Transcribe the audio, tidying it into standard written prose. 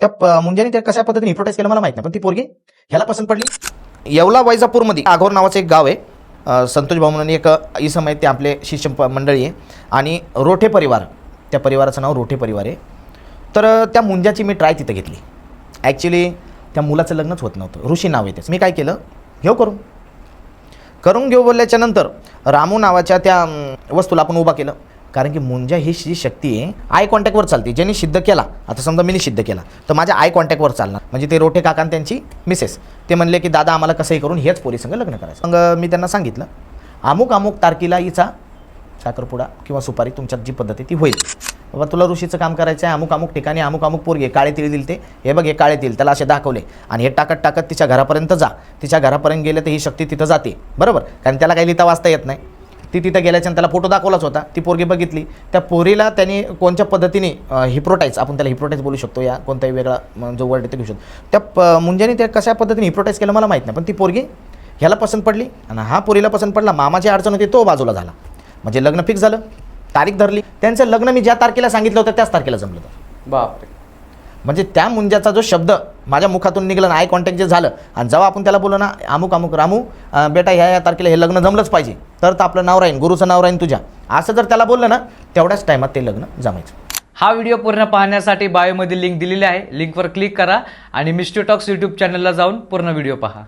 त्या मुंजाने त्या कशा पद्धतीने हिप्नोटाईज केलं मला माहित नाही, पण ती पोरगी ह्याला पसंत पडली. येवला वैजापूरमध्ये आघोर नावाचं एक गाव आहे. संतोष भाऊ म्हणून एक इसम आहे, ते आपले शिष्य मंडळी आहे आणि रोठे परिवार, त्या परिवाराचं नाव रोठे परिवार आहे. तर त्या मुंजाची मी ट्राय तिथं घेतली. ॲक्च्युली त्या मुलाचं लग्नच होत नव्हतं, ऋषी नाव आहे त्याचं. मी काय केलं, करून घेऊ बोलल्याच्या नंतर रामू नावाच्या त्या वस्तूला आपण उभा केलं. कारण की मुंजा ही जी शक्ती आहे आय कॉन्टॅक्टवर चालते. ज्यांनी सिद्ध केला, आता समजा मी सिद्ध केला तर माझ्या आय कॉन्टॅक्टवर चालणार. म्हणजे ते रोठे काका आणि त्यांची मिसेस ते म्हणले की दादा आम्हाला कसंही करून हेच पोरीसंग लग्न करायचं. मग मी त्यांना सांगितलं अमुक तारखेला हिचा साखरपुडा किंवा सुपारी तुमच्यात जी पद्धत आहे ती होईल. बाबा तुला ऋषीचं काम करायचं आहे, अमुक ठिकाणी अमुक पोरगे काळे तिळ दिल, ते हे बघ हे काळे तिळ त्याला असे दाखवले आणि हे टाकत तिच्या घरापर्यंत जा. तिच्या घरापर्यंत गेले तर ही शक्ती तिथं जाते, बरोबर. कारण त्याला काही लिहिता वाचता येत नाही. ती तिथं गेल्याच्या त्याला फोटो दाखवलाच होता. ती पोरगी बघितली. त्या पोरीला त्यांनी कोणत्या पद्धतीने हिप्नोटाईज, आपण त्याला हिप्नोटाईज बोलू शकतो या कोणताही वेगळा जो वर्ड आहे ते घेऊ शकतो. त्या मुंजाने त्या कशा पद्धतीने हिप्नोटाईज केलं मला माहीत नाही, पण ती पोरगी ह्याला पसंत पडली आणि हा पोरीला पसंत पडला. मामाची अडचण होती तो बाजूला झाला. म्हणजे लग्न फिक्स झालं, तारीख धरली. त्यांचं लग्न मी ज्या तारखेला सांगितलं होतं त्याच तारखेला जमलं होतं. बापरे. म्हणजे त्या मुंजाचा जो शब्द माझ्या मुखातून निघलं ना, आय कॉन्टॅक्ट जे झालं आणि जेव्हा आपण त्याला बोललो ना अमुक रामू बेटा ह्या तारखेला हे लग्न जमलंच पाहिजे तर आपलं नाव राहीन, गुरुचं नाव राहीन तुझ्या, असं जर त्याला बोललं ना तेवढ्याच टायमात ते लग्न जमायचं. हा व्हिडिओ पूर्ण पाहण्यासाठी बायोमध्ये लिंक दिलेली आहे, लिंकवर क्लिक करा आणि मिस्ट्री टॉक्स यूट्यूब चॅनलला जाऊन पूर्ण व्हिडिओ पहा.